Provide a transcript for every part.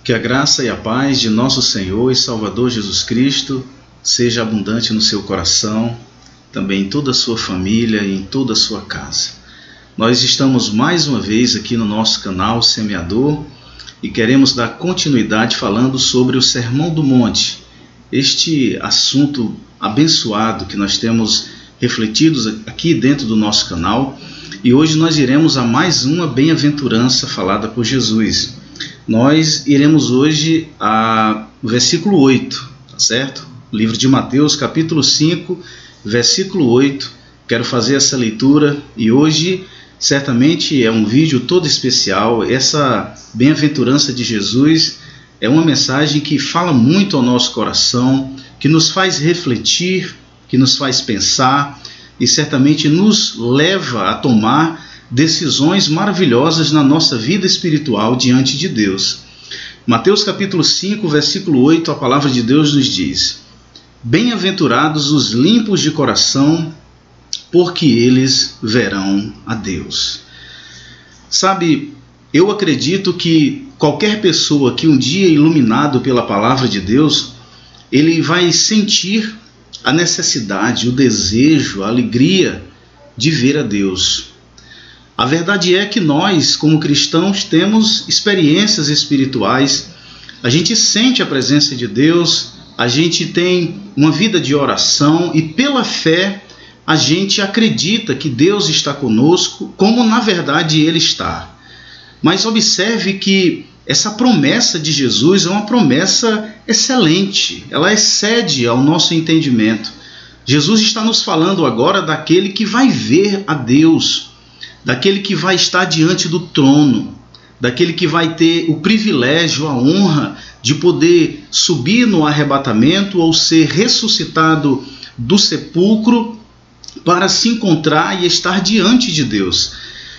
Que a graça e a paz de nosso Senhor e Salvador Jesus Cristo seja abundante no seu coração, também em toda a sua família e em toda a sua casa. Nós estamos mais uma vez aqui no nosso canal Semeador e queremos dar continuidade falando sobre o Sermão do Monte, este assunto abençoado que nós temos refletidos aqui dentro do nosso canal, e hoje nós iremos a mais uma bem-aventurança falada por Jesus. Nós iremos hoje ao versículo 8, tá certo? Livro de Mateus, capítulo 5, versículo 8. Quero fazer essa leitura e hoje certamente é um vídeo todo especial. Essa bem-aventurança de Jesus é uma mensagem que fala muito ao nosso coração, que nos faz refletir, que nos faz pensar e certamente nos leva a tomar decisões maravilhosas na nossa vida espiritual diante de Deus. Mateus capítulo 5, versículo 8, a palavra de Deus nos diz: Bem-aventurados os limpos de coração, porque eles verão a Deus. Sabe, eu acredito que qualquer pessoa que um dia iluminado pela palavra de Deus, ele vai sentir a necessidade, o desejo, a alegria de ver a Deus. A verdade é que nós, como cristãos, temos experiências espirituais, a gente sente a presença de Deus, a gente tem uma vida de oração e pela fé a gente acredita que Deus está conosco, como na verdade Ele está. Mas observe que essa promessa de Jesus é uma promessa excelente, ela excede ao nosso entendimento. Jesus está nos falando agora daquele que vai ver a Deus, daquele que vai estar diante do trono, daquele que vai ter o privilégio, a honra de poder subir no arrebatamento ou ser ressuscitado do sepulcro para se encontrar e estar diante de Deus.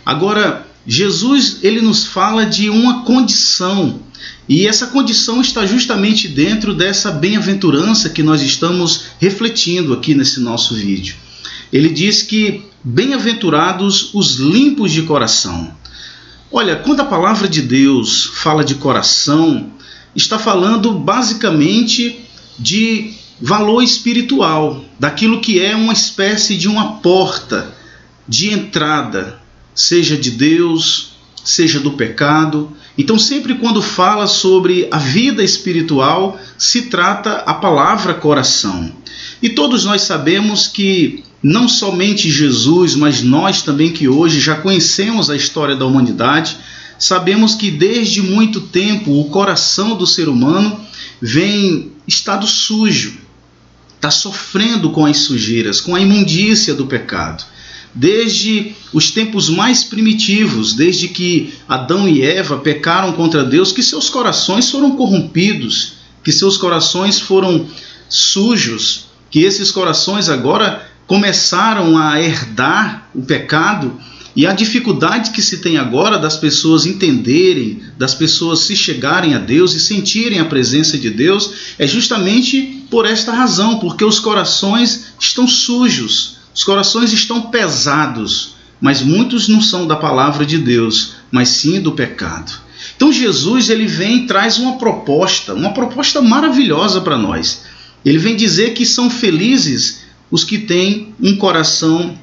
Agora, Jesus ele nos fala de uma condição, e essa condição está justamente dentro dessa bem-aventurança que nós estamos refletindo aqui nesse nosso vídeo. Ele diz que bem-aventurados os limpos de coração. Olha, quando a palavra de Deus fala de coração, está falando basicamente de valor espiritual, daquilo que é uma espécie de uma porta de entrada, seja de Deus, seja do pecado. Então, sempre quando fala sobre a vida espiritual, se trata a palavra coração. E todos nós sabemos que não somente Jesus, mas nós também que hoje já conhecemos a história da humanidade, sabemos que desde muito tempo o coração do ser humano vem estado sujo, está sofrendo com as sujeiras, com a imundícia do pecado. Desde os tempos mais primitivos, desde que Adão e Eva pecaram contra Deus, que seus corações foram corrompidos, que seus corações foram sujos, que esses corações agora começaram a herdar o pecado, e a dificuldade que se tem agora das pessoas entenderem, das pessoas se chegarem a Deus e sentirem a presença de Deus, é justamente por esta razão, porque os corações estão sujos, os corações estão pesados, mas muitos não são da palavra de Deus, mas sim do pecado. Então Jesus ele vem e traz uma proposta maravilhosa para nós. Ele vem dizer que são felizes os que têm um coração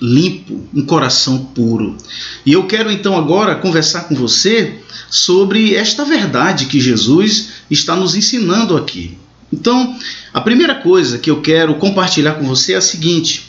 limpo, um coração puro. E eu quero então agora conversar com você sobre esta verdade que Jesus está nos ensinando aqui. Então, a primeira coisa que eu quero compartilhar com você é a seguinte,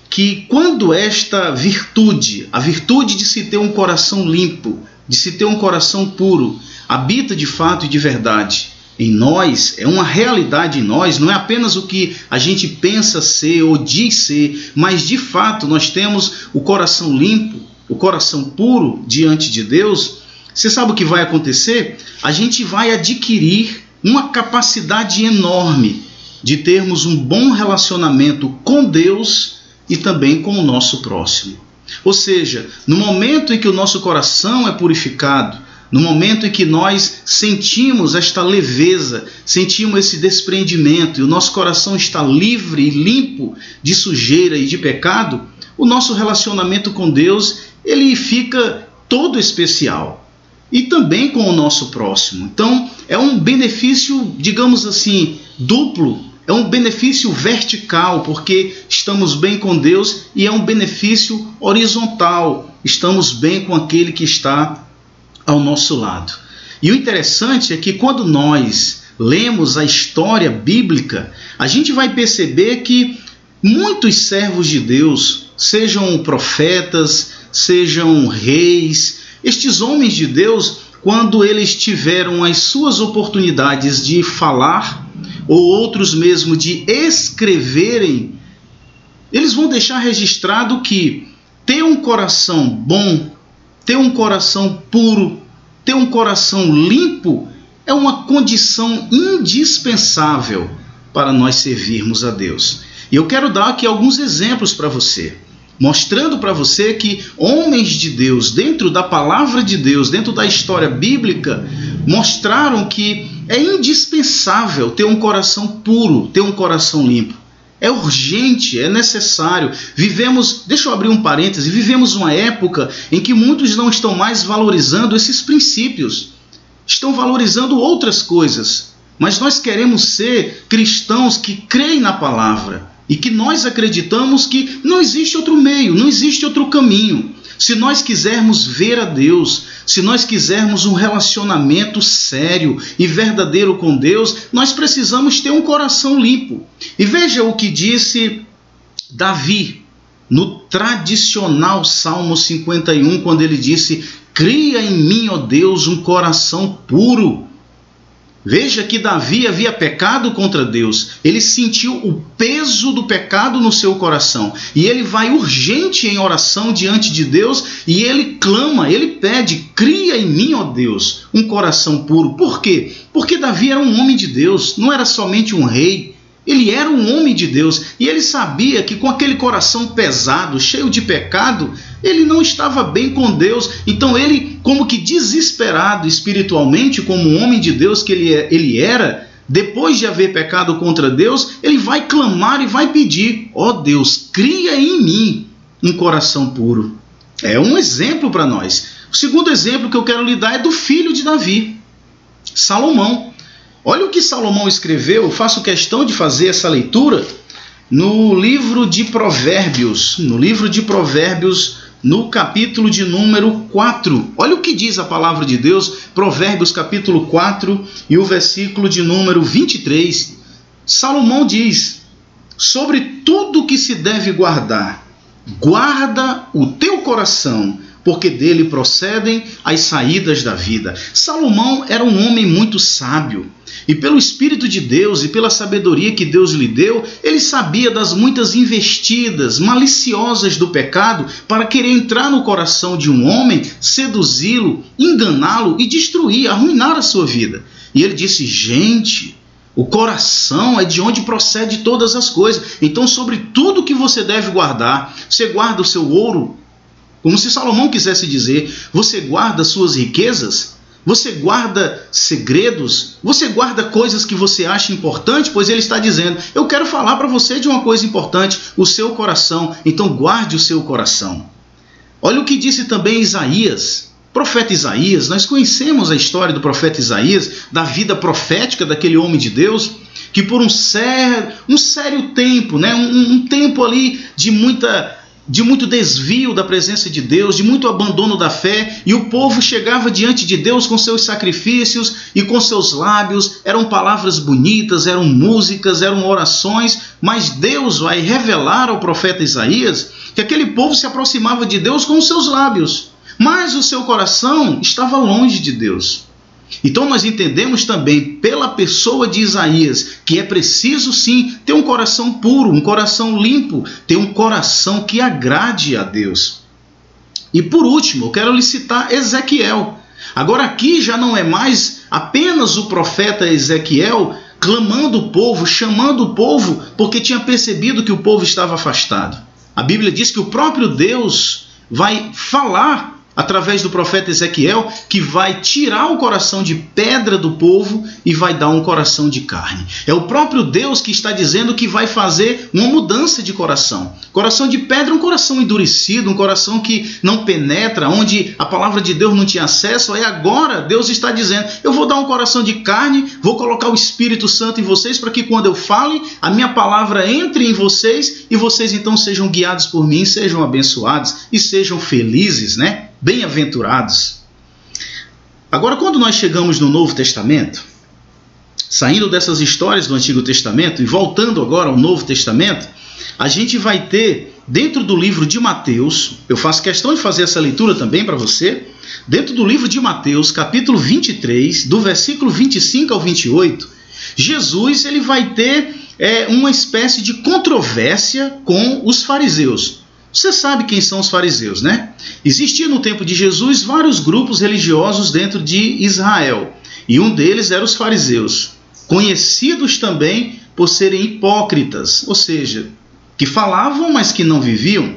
que quando esta virtude, a virtude de se ter um coração limpo, de se ter um coração puro, habita de fato e de verdade em nós, é uma realidade em nós, não é apenas o que a gente pensa ser ou diz ser, mas de fato nós temos o coração limpo, o coração puro diante de Deus. Você sabe o que vai acontecer? A gente vai adquirir uma capacidade enorme de termos um bom relacionamento com Deus e também com o nosso próximo. Ou seja, no momento em que o nosso coração é purificado, no momento em que nós sentimos esta leveza, sentimos esse desprendimento e o nosso coração está livre e limpo de sujeira e de pecado, o nosso relacionamento com Deus ele fica todo especial. e também com o nosso próximo. Então, é um benefício, digamos assim, duplo. É um benefício vertical, porque estamos bem com Deus, e é um benefício horizontal. Estamos bem com aquele que está ao nosso lado. E o interessante é que quando nós lemos a história bíblica, a gente vai perceber que muitos servos de Deus, sejam profetas, sejam reis, estes homens de Deus, quando eles tiveram as suas oportunidades de falar, ou outros mesmo de escreverem, eles vão deixar registrado que ter um coração bom, ter um coração puro, ter um coração limpo é uma condição indispensável para nós servirmos a Deus. E eu quero dar aqui alguns exemplos para você, mostrando para você que homens de Deus, dentro da palavra de Deus, dentro da história bíblica, mostraram que é indispensável ter um coração puro, ter um coração limpo. É urgente, é necessário. Deixa eu abrir um parêntese, vivemos uma época em que muitos não estão mais valorizando esses princípios, estão valorizando outras coisas. Mas nós queremos ser cristãos que creem na palavra e que nós acreditamos que não existe outro meio, não existe outro caminho. Se nós quisermos ver a Deus, se nós quisermos um relacionamento sério e verdadeiro com Deus, nós precisamos ter um coração limpo. E veja o que disse Davi no tradicional Salmo 51, quando ele disse: cria em mim, ó Deus, um coração puro. Veja que Davi havia pecado contra Deus, ele sentiu o peso do pecado no seu coração, e ele vai urgente em oração diante de Deus, e ele clama, ele pede: cria em mim, ó Deus, um coração puro. Por quê? Porque Davi era um homem de Deus, não era somente um rei, ele era um homem de Deus, e ele sabia que com aquele coração pesado, cheio de pecado, ele não estava bem com Deus. Então ele, como que desesperado espiritualmente, como um homem de Deus que ele era, depois de haver pecado contra Deus, ele vai clamar e vai pedir: ó Deus, cria em mim um coração puro. É um exemplo para nós. O segundo exemplo que eu quero lhe dar é do filho de Davi, Salomão. Olha o que Salomão escreveu, eu faço questão de fazer essa leitura no livro de Provérbios, no capítulo de número 4. Olha o que diz a palavra de Deus, Provérbios capítulo 4 e o versículo de número 23. Salomão diz: sobre tudo que se deve guardar, guarda o teu coração, porque dele procedem as saídas da vida. Salomão era um homem muito sábio, e pelo Espírito de Deus e pela sabedoria que Deus lhe deu, ele sabia das muitas investidas maliciosas do pecado para querer entrar no coração de um homem, seduzi-lo, enganá-lo e destruir, arruinar a sua vida. E ele disse: gente, o coração é de onde procede todas as coisas. Então, sobre tudo que você deve guardar, você guarda o seu ouro, como se Salomão quisesse dizer, você guarda suas riquezas, você guarda segredos, você guarda coisas que você acha importante, pois ele está dizendo: eu quero falar para você de uma coisa importante, o seu coração, então guarde o seu coração. Olha o que disse também Isaías, profeta Isaías. Nós conhecemos a história do profeta Isaías, da vida profética daquele homem de Deus, que por um sério tempo, um tempo ali de muito desvio da presença de Deus, de muito abandono da fé, e o povo chegava diante de Deus com seus sacrifícios e com seus lábios, eram palavras bonitas, eram músicas, eram orações, mas Deus vai revelar ao profeta Isaías que aquele povo se aproximava de Deus com os seus lábios, mas o seu coração estava longe de Deus. Então nós entendemos também pela pessoa de Isaías que é preciso sim ter um coração puro, um coração limpo, ter um coração que agrade a Deus. E por último, eu quero lhe citar Ezequiel. Agora aqui já não é mais apenas o profeta Ezequiel clamando o povo, chamando o povo, porque tinha percebido que o povo estava afastado. A Bíblia diz que o próprio Deus vai falar através do profeta Ezequiel, que vai tirar o coração de pedra do povo e vai dar um coração de carne. É o próprio Deus que está dizendo que vai fazer uma mudança de coração. Coração de pedra é um coração endurecido, um coração que não penetra, onde a palavra de Deus não tinha acesso. Aí agora Deus está dizendo, eu vou dar um coração de carne, vou colocar o Espírito Santo em vocês, para que quando eu fale, a minha palavra entre em vocês, e vocês então sejam guiados por mim, sejam abençoados e sejam felizes, né? Bem-aventurados. Agora, quando nós chegamos no Novo Testamento, saindo dessas histórias do Antigo Testamento e voltando agora ao Novo Testamento, a gente vai ter, dentro do livro de Mateus, eu faço questão de fazer essa leitura também para você, dentro do livro de Mateus, capítulo 23, do versículo 25 ao 28, Jesus ele vai ter uma espécie de controvérsia com os fariseus. Você sabe quem são os fariseus, né? Existia no tempo de Jesus vários grupos religiosos dentro de Israel. E um deles era os fariseus, conhecidos também por serem hipócritas, ou seja, que falavam, mas que não viviam,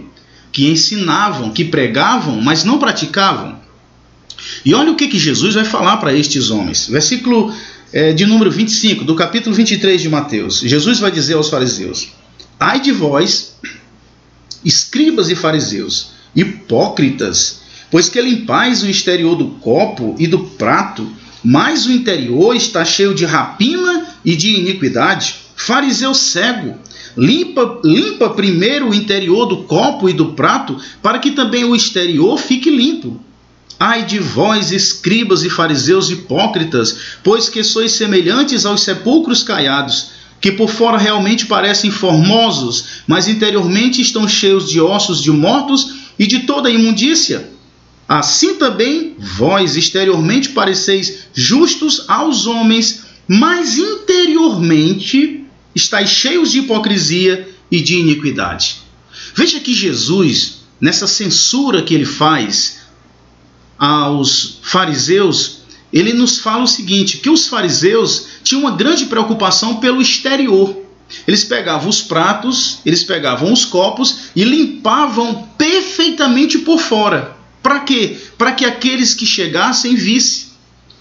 que ensinavam, que pregavam, mas não praticavam. E olha o que Jesus vai falar para estes homens. Versículo de número 25, do capítulo 23 de Mateus. Jesus vai dizer aos fariseus: ai de vós, escribas e fariseus, hipócritas, pois que limpais o exterior do copo e do prato, mas o interior está cheio de rapina e de iniquidade. Fariseu cego, limpa primeiro o interior do copo e do prato, para que também o exterior fique limpo. Ai de vós, escribas e fariseus hipócritas, pois que sois semelhantes aos sepulcros caiados, que por fora realmente parecem formosos, mas interiormente estão cheios de ossos de mortos e de toda imundícia. Assim também vós exteriormente pareceis justos aos homens, mas interiormente estáis cheios de hipocrisia e de iniquidade. Veja que Jesus, nessa censura que ele faz aos fariseus, ele nos fala o seguinte, que os fariseus tinham uma grande preocupação pelo exterior. Eles pegavam os pratos, eles pegavam os copos e limpavam perfeitamente por fora. Para quê? Para que aqueles que chegassem vissem.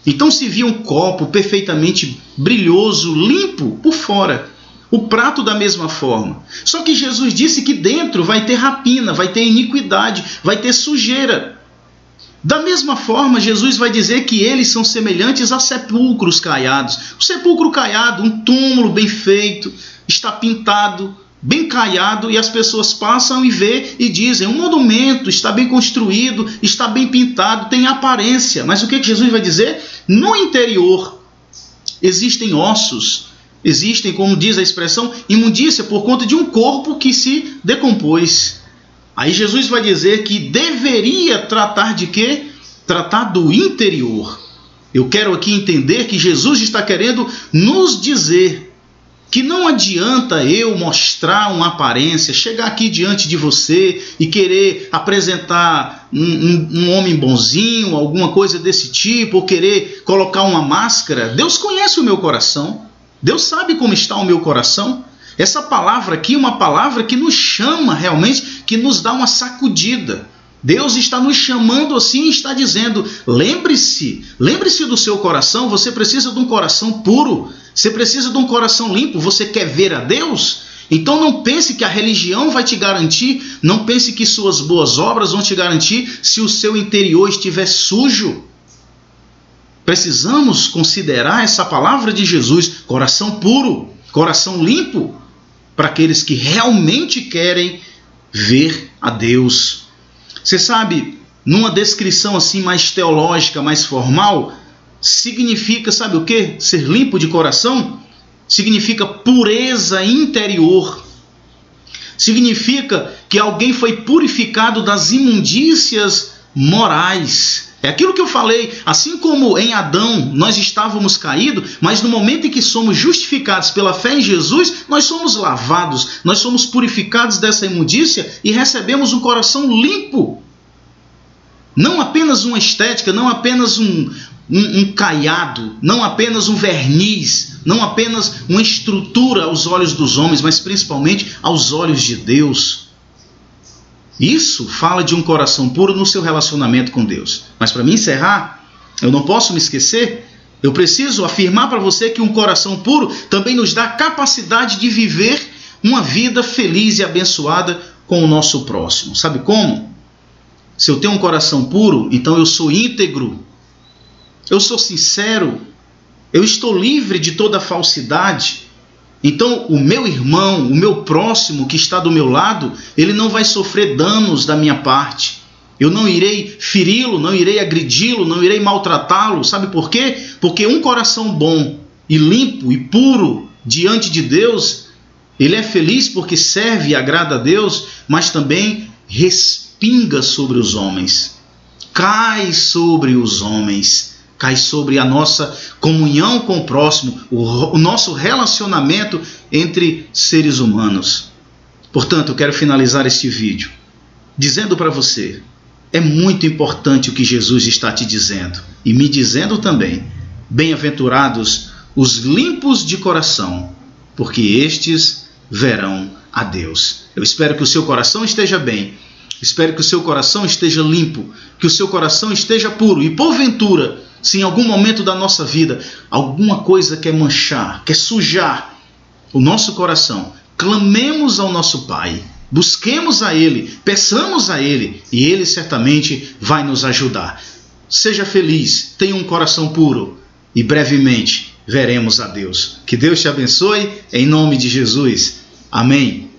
Então se via um copo perfeitamente brilhoso, limpo por fora. O prato da mesma forma. Só que Jesus disse que dentro vai ter rapina, vai ter iniquidade, vai ter sujeira. Da mesma forma, Jesus vai dizer que eles são semelhantes a sepulcros caiados. O sepulcro caiado, um túmulo bem feito, está pintado, bem caiado, e as pessoas passam e vê e dizem, um monumento, está bem construído, está bem pintado, tem aparência. Mas o que Jesus vai dizer? No interior existem ossos, existem, como diz a expressão, imundícia por conta de um corpo que se decompôs. Aí Jesus vai dizer que deveria tratar de quê? Tratar do interior. Eu quero aqui entender que Jesus está querendo nos dizer que não adianta eu mostrar uma aparência, chegar aqui diante de você e querer apresentar um homem bonzinho, alguma coisa desse tipo, ou querer colocar uma máscara. Deus conhece o meu coração. Deus sabe como está o meu coração. Essa palavra aqui é uma palavra que nos chama realmente, que nos dá uma sacudida. Deus está nos chamando assim e está dizendo, lembre-se do seu coração, você precisa de um coração puro, você precisa de um coração limpo, você quer ver a Deus? Então não pense que a religião vai te garantir, não pense que suas boas obras vão te garantir se o seu interior estiver sujo. Precisamos considerar essa palavra de Jesus, coração puro, coração limpo, para aqueles que realmente querem ver a Deus. Você sabe, numa descrição assim mais teológica, mais formal, significa, sabe o quê? Ser limpo de coração significa pureza interior. Significa que alguém foi purificado das imundícias morais. É aquilo que eu falei, assim como em Adão nós estávamos caídos, mas no momento em que somos justificados pela fé em Jesus, nós somos lavados, nós somos purificados dessa imundícia e recebemos um coração limpo. Não apenas uma estética, não apenas um caiado, não apenas um verniz, não apenas uma estrutura aos olhos dos homens, mas principalmente aos olhos de Deus. Isso fala de um coração puro no seu relacionamento com Deus. Mas para mim encerrar, eu não posso me esquecer, eu preciso afirmar para você que um coração puro também nos dá capacidade de viver uma vida feliz e abençoada com o nosso próximo. Sabe como? Se eu tenho um coração puro, então eu sou íntegro, eu sou sincero, eu estou livre de toda falsidade. Então o meu irmão, o meu próximo que está do meu lado, ele não vai sofrer danos da minha parte. Eu não irei feri-lo, não irei agredi-lo, não irei maltratá-lo. Sabe por quê? Porque um coração bom e limpo e puro diante de Deus, ele é feliz porque serve e agrada a Deus, mas também respinga sobre os homens, cai sobre os homens, cai sobre a nossa comunhão com o próximo, o nosso relacionamento entre seres humanos. Portanto, eu quero finalizar este vídeo dizendo para você, é muito importante o que Jesus está te dizendo e me dizendo também. Bem-aventurados os limpos de coração, porque estes verão a Deus. Eu espero que o seu coração esteja bem, espero que o seu coração esteja limpo, que o seu coração esteja puro e porventura, se em algum momento da nossa vida alguma coisa quer manchar, quer sujar o nosso coração, clamemos ao nosso Pai, busquemos a Ele, peçamos a Ele e Ele certamente vai nos ajudar. Seja feliz, tenha um coração puro e brevemente veremos a Deus. Que Deus te abençoe em nome de Jesus. Amém.